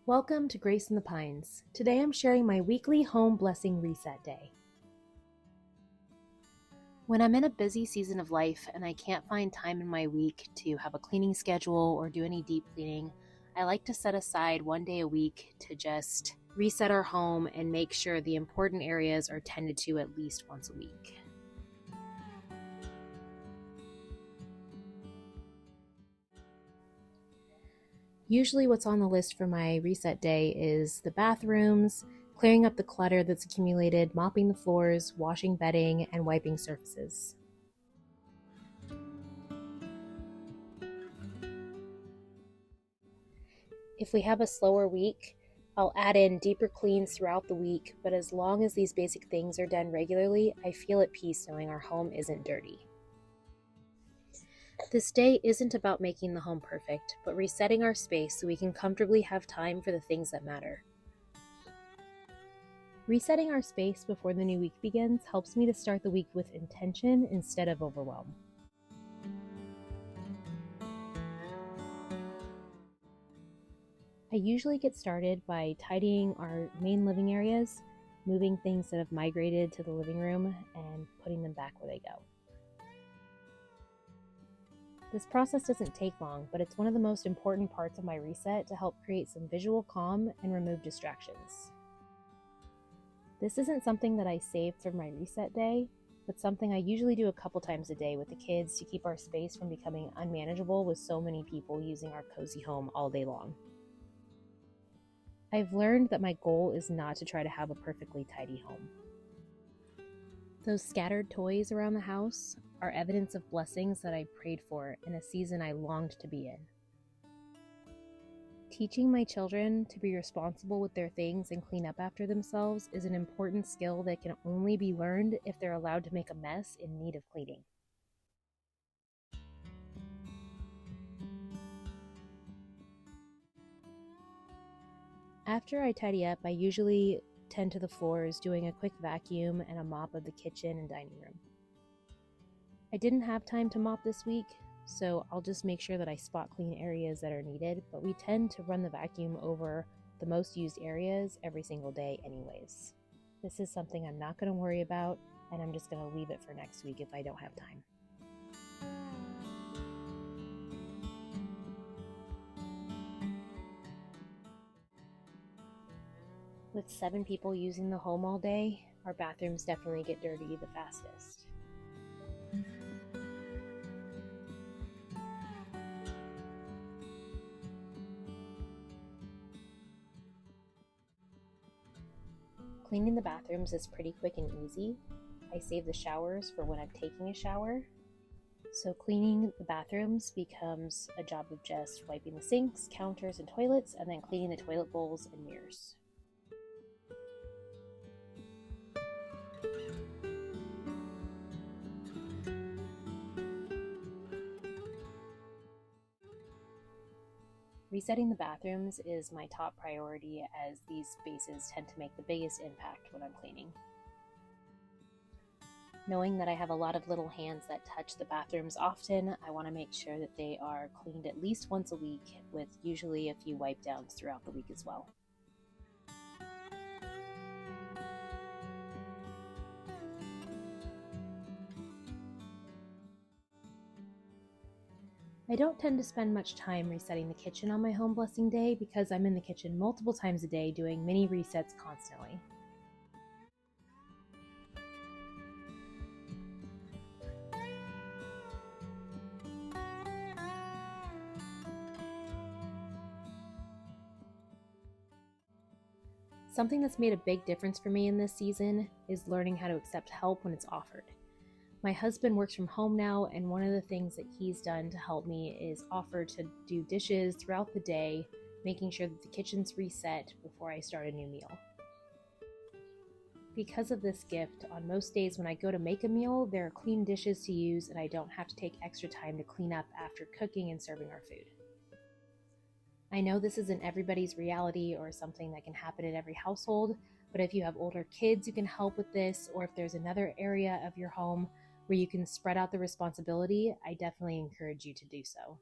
Welcome to Grace in the Pines. Today I'm sharing my weekly home blessing reset day. When I'm in a busy season of life and I can't find time in my week to have a cleaning schedule or do any deep cleaning, I like to set aside one day a week to just reset our home and make sure the important areas are tended to at least once a week. Usually what's on the list for my reset day is the bathrooms, clearing up the clutter that's accumulated, mopping the floors, washing bedding, and wiping surfaces. If we have a slower week, I'll add in deeper cleans throughout the week, but as long as these basic things are done regularly, I feel at peace knowing our home isn't dirty. This day isn't about making the home perfect, but resetting our space so we can comfortably have time for the things that matter. Resetting our space before the new week begins helps me to start the week with intention instead of overwhelm. I usually get started by tidying our main living areas, moving things that have migrated to the living room, and putting them back where they go. This process doesn't take long, but it's one of the most important parts of my reset to help create some visual calm and remove distractions. This isn't something that I save for my reset day, but something I usually do a couple times a day with the kids to keep our space from becoming unmanageable with so many people using our cozy home all day long. I've learned that my goal is not to try to have a perfectly tidy home. Those scattered toys around the house are evidence of blessings that I prayed for in a season I longed to be in. Teaching my children to be responsible with their things and clean up after themselves is an important skill that can only be learned if they're allowed to make a mess in need of cleaning. After I tidy up, I usually tend to the floors, doing a quick vacuum and a mop of the kitchen and dining room. I didn't have time to mop this week, so I'll just make sure that I spot clean areas that are needed, but we tend to run the vacuum over the most used areas every single day anyways. This is something I'm not going to worry about, and I'm just going to leave it for next week if I don't have time. With 7 people using the home all day, our bathrooms definitely get dirty the fastest. Cleaning the bathrooms is pretty quick and easy. I save the showers for when I'm taking a shower. So cleaning the bathrooms becomes a job of just wiping the sinks, counters, and toilets, and then cleaning the toilet bowls and mirrors. Resetting the bathrooms is my top priority as these spaces tend to make the biggest impact when I'm cleaning. Knowing that I have a lot of little hands that touch the bathrooms often, I want to make sure that they are cleaned at least once a week, with usually a few wipe downs throughout the week as well. I don't tend to spend much time resetting the kitchen on my home blessing day because I'm in the kitchen multiple times a day doing mini resets constantly. Something that's made a big difference for me in this season is learning how to accept help when it's offered. My husband works from home now, and one of the things that he's done to help me is offer to do dishes throughout the day, making sure that the kitchen's reset before I start a new meal. Because of this gift, on most days when I go to make a meal, there are clean dishes to use and I don't have to take extra time to clean up after cooking and serving our food. I know this isn't everybody's reality or something that can happen in every household, but if you have older kids who can help with this, or if there's another area of your home where you can spread out the responsibility, I definitely encourage you to do so.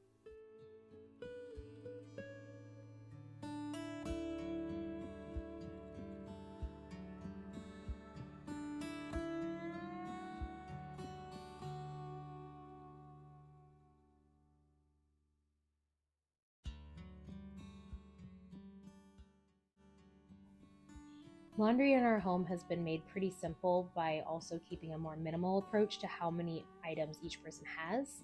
Laundry in our home has been made pretty simple by also keeping a more minimal approach to how many items each person has.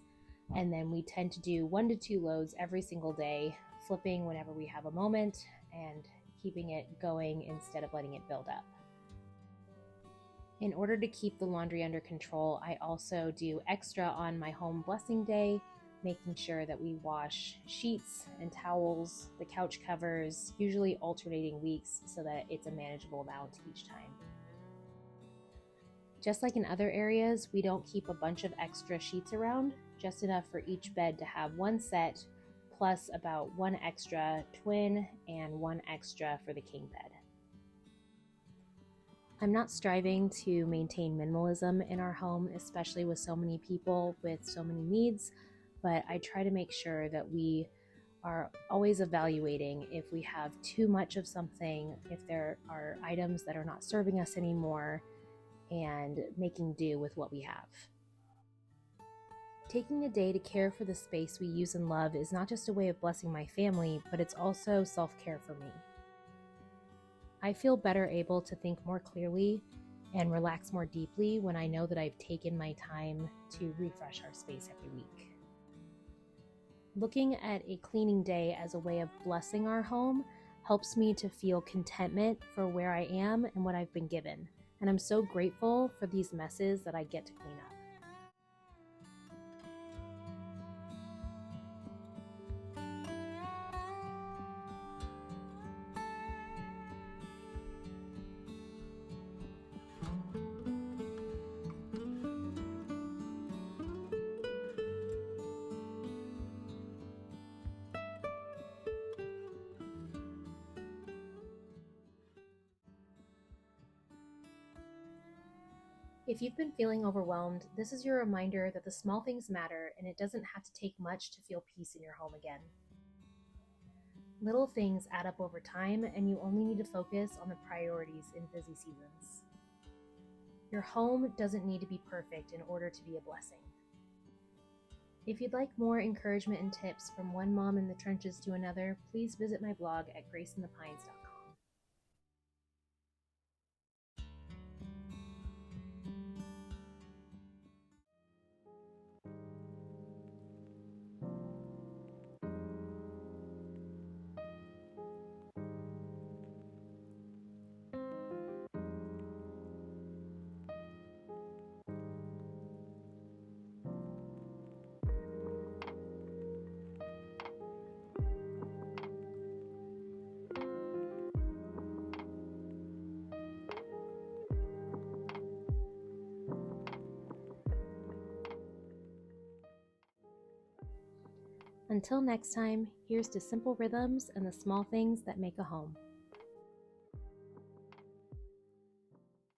And then we tend to do 1 to 2 loads every single day, flipping whenever we have a moment and keeping it going instead of letting it build up. In order to keep the laundry under control, I also do extra on my home blessing day, making sure that we wash sheets and towels, the couch covers, usually alternating weeks so that it's a manageable amount each time. Just like in other areas, we don't keep a bunch of extra sheets around, just enough for each bed to have one set, plus about 1 extra twin and 1 extra for the king bed. I'm not striving to maintain minimalism in our home, especially with so many people with so many needs, but I try to make sure that we are always evaluating if we have too much of something, if there are items that are not serving us anymore, and making do with what we have. Taking a day to care for the space we use and love is not just a way of blessing my family, but it's also self-care for me. I feel better able to think more clearly and relax more deeply when I know that I've taken my time to refresh our space every week. Looking at a cleaning day as a way of blessing our home helps me to feel contentment for where I am and what I've been given. And I'm so grateful for these messes that I get to clean up. If you've been feeling overwhelmed, this is your reminder that the small things matter and it doesn't have to take much to feel peace in your home again. Little things add up over time and you only need to focus on the priorities in busy seasons. Your home doesn't need to be perfect in order to be a blessing. If you'd like more encouragement and tips from one mom in the trenches to another, please visit my blog at graceinthepines.com. Until next time, here's to simple rhythms and the small things that make a home.